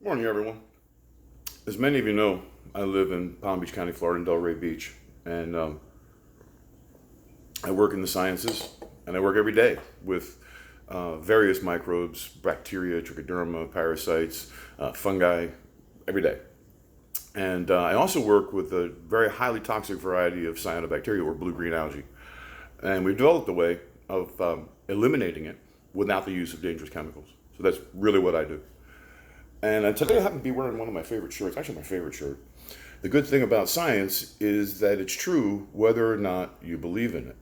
Morning, everyone. As many of you know, I live in Palm Beach County, Florida, in Delray Beach, and I work in the sciences, and I work every day with various microbes, bacteria, trichoderma, parasites, fungi, every day. And I also work with a very highly toxic variety of cyanobacteria or blue-green algae. And we've developed a way of eliminating it without the use of dangerous chemicals. So that's really what I do. And today I happen to be wearing one of my favorite shirts, actually my favorite shirt. The good thing about science is that it's true whether or not you believe in it.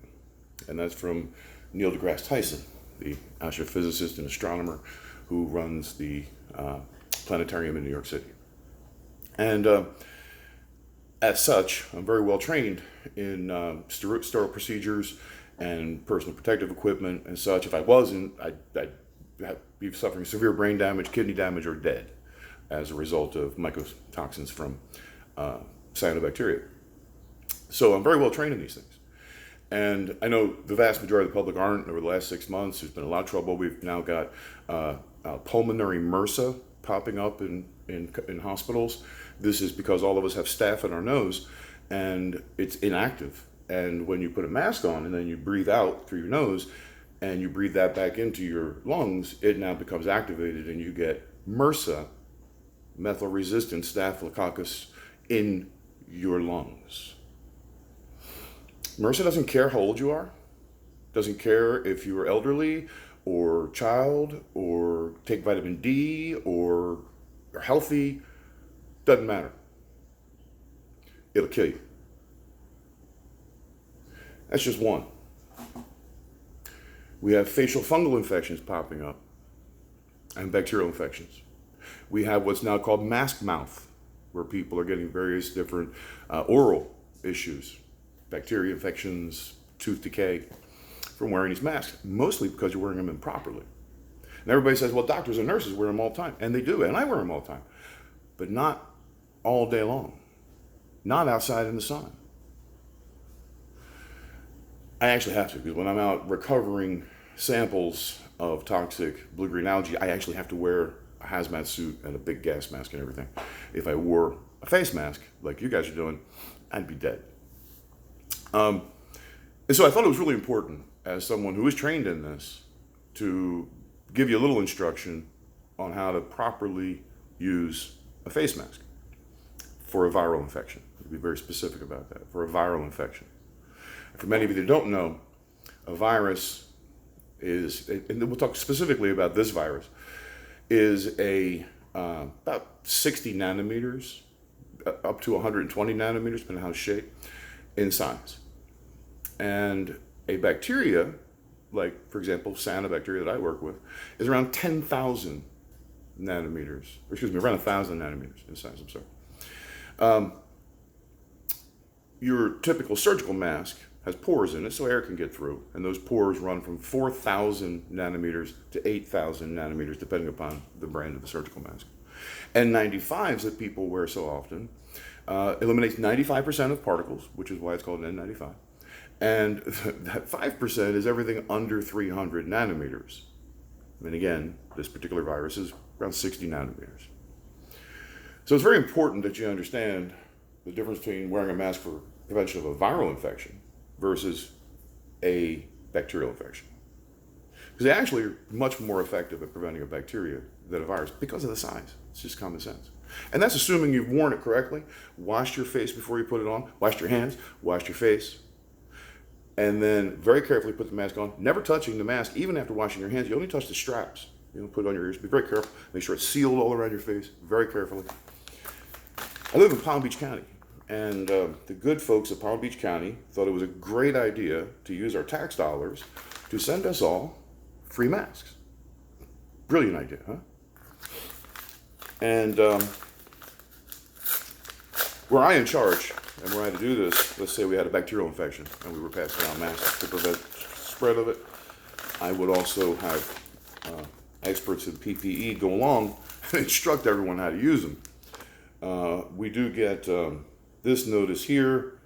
And that's from Neil deGrasse Tyson, the astrophysicist and astronomer who runs the planetarium in New York City. And as such, I'm very well trained in sterile procedures and personal protective equipment and such. If I wasn't, I'd be suffering severe brain damage, kidney damage, or dead as a result of mycotoxins from cyanobacteria. So I'm very well trained in these things. And I know the vast majority of the public aren't. Over the last 6 months, there's been a lot of trouble. We've now got pulmonary MRSA popping up in hospitals. This is because all of us have staph in our nose and it's inactive. And when you put a mask on and then you breathe out through your nose and you breathe that back into your lungs, it now becomes activated and you get MRSA, methyl-resistant staphylococcus, in your lungs. MRSA doesn't care how old you are, doesn't care if you are elderly or child or take vitamin D or are healthy, doesn't matter. It'll kill you. That's just one. We have facial fungal infections popping up and bacterial infections. We have what's now called mask mouth, where people are getting various different oral issues, bacteria infections, tooth decay from wearing these masks, mostly because you're wearing them improperly. And everybody says, well, doctors and nurses wear them all the time. And they do, and I wear them all the time. But not all day long. Not outside in the sun. I actually have to, because when I'm out recovering samples of toxic blue-green algae, I actually have to wear a hazmat suit and a big gas mask and everything. If I wore a face mask, like you guys are doing, I'd be dead. And so I thought it was really important, as someone who is trained in this, to give you a little instruction on how to properly use a face mask for a viral infection. To be very specific about that, for a viral infection. For many of you that don't know, a virus is, and we'll talk specifically about this virus, is about 60 nanometers, up to 120 nanometers, depending on how it's shaped, in size. And a bacteria, like, for example, cyanobacteria that I work with, is around 10,000 nanometers, or excuse me, around 1,000 nanometers in size, I'm sorry. Your typical surgical mask has pores in it so air can get through, and those pores run from 4,000 nanometers to 8,000 nanometers, depending upon the brand of the surgical mask. N95s that people wear so often eliminates 95% of particles, which is why it's called an N95. And that 5% is everything under 300 nanometers. And again, this particular virus is around 60 nanometers. So it's very important that you understand the difference between wearing a mask for prevention of a viral infection versus a bacterial infection. Because they actually are much more effective at preventing a bacteria than a virus because of the size. It's just common sense. And that's assuming you've worn it correctly, washed your face before you put it on, washed your hands, washed your face, and then very carefully put the mask on, never touching the mask, even after washing your hands. You only touch the straps. You don't put it on your ears. Be very careful. Make sure it's sealed all around your face, very carefully. I live in Palm Beach County, and the good folks of Palm Beach County thought it was a great idea to use our tax dollars to send us all free masks. Brilliant idea, huh? And were I in charge and were I to do this, let's say we had a bacterial infection and we were passing out masks to prevent spread of it, I would also have experts in PPE go along and instruct everyone how to use them. We do get this notice here,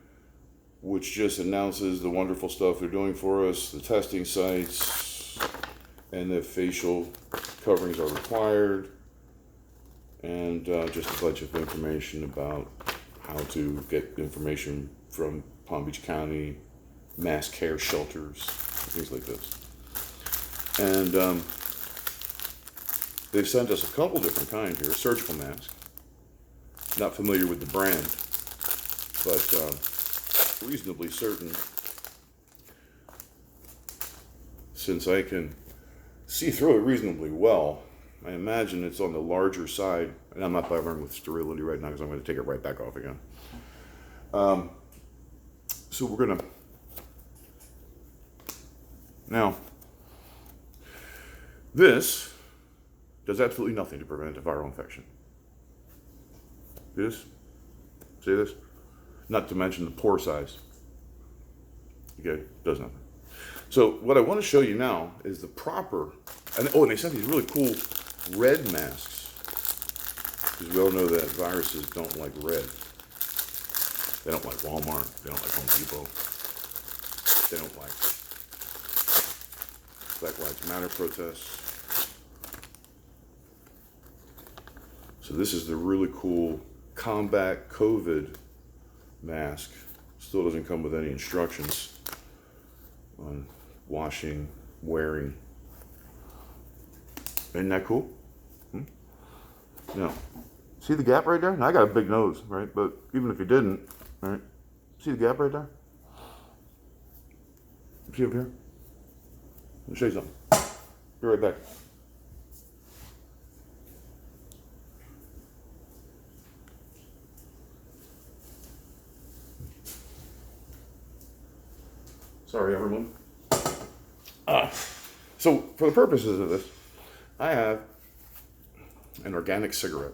which just announces the wonderful stuff they're doing for us, the testing sites, and that facial coverings are required. and just a bunch of information about how to get information from Palm Beach County, mass care shelters, things like this. And they've sent us a couple different kinds here. Surgical mask. Not familiar with the brand, but reasonably certain, since I can see through it reasonably well. I imagine it's on the larger side, and I'm not bothering with sterility right now because I'm going to take it right back off again. So we're going to, now, this does absolutely nothing to prevent a viral infection. See this? Not to mention the pore size. Okay, does nothing. So what I want to show you now is the proper, and they sent these really cool red masks, because we all know that viruses don't like red. They don't like Walmart. They don't like Home Depot. They don't like Black Lives Matter protests. So this is the really cool Combat COVID mask. Still doesn't come with any instructions on washing, wearing. Isn't that cool? Now, see the gap right there? Now I got a big nose, right? But even if you didn't, right? See the gap right there? See up here? Let me show you something. Be right back. Sorry, everyone. So, for the purposes of this, I have an organic cigarette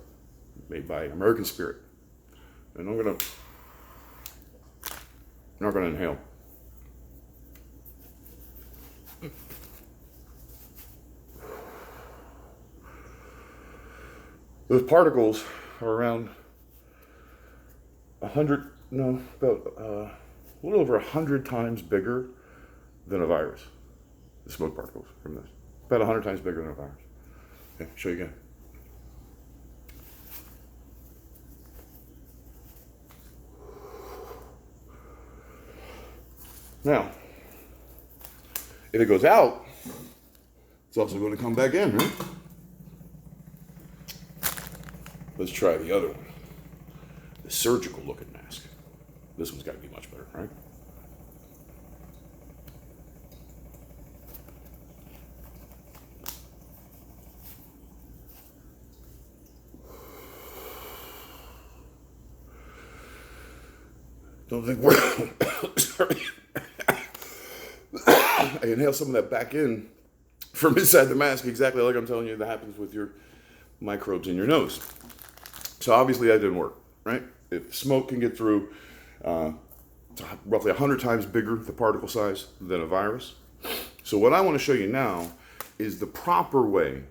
made by American Spirit, and I'm not gonna inhale. Those particles are around about a little over 100 times bigger than a virus. The smoke particles from this, about 100 times bigger than a virus. Okay, show you again. Now, if it goes out, it's also going to come back in, right? Let's try the other one, the surgical looking mask. This one's got to be much better, right? Don't think we're sorry. I inhale some of that back in from inside the mask, exactly like I'm telling you that happens with your microbes in your nose. So obviously that didn't work, right? If smoke can get through, it's roughly 100 times bigger, the particle size, than a virus. So what I want to show you now is the proper way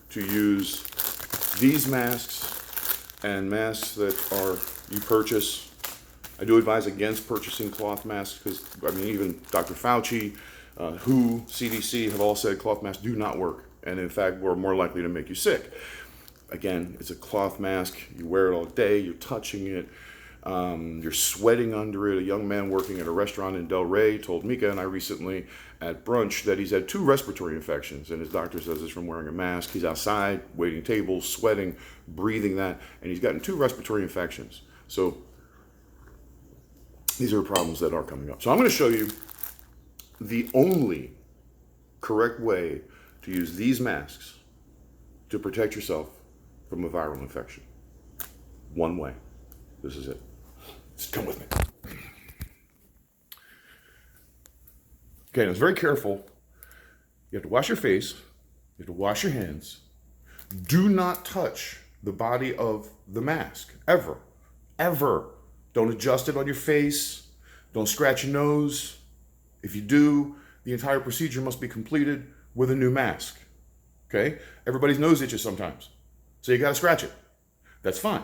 to use these masks and masks that you purchase. I do advise against purchasing cloth masks because, even Dr. Fauci, WHO, CDC have all said cloth masks do not work. And in fact, we're more likely to make you sick. Again, it's a cloth mask. You wear it all day. You're touching it. You're sweating under it. A young man working at a restaurant in Delray told Mika and I recently at brunch that he's had 2 respiratory infections, and his doctor says it's from wearing a mask. He's outside, waiting tables, sweating, breathing that, and he's gotten 2 respiratory infections. So these are problems that are coming up. So I'm going to show you the only correct way to use these masks to protect yourself from a viral infection. One way. This is it. Just come with me. Okay, now it's very careful. You have to wash your face. You have to wash your hands. Do not touch the body of the mask, ever. Ever. Don't adjust it on your face. Don't scratch your nose. If you do, the entire procedure must be completed with a new mask. Okay? Everybody's nose itches sometimes. So you gotta scratch it. That's fine.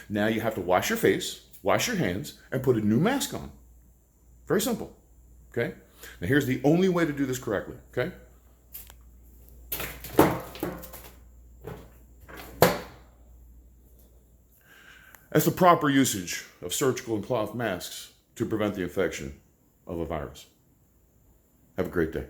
Now you have to wash your face, wash your hands, and put a new mask on. Very simple. Okay? Now here's the only way to do this correctly. Okay? as the proper usage of surgical and cloth masks to prevent the infection of a virus. Have a great day.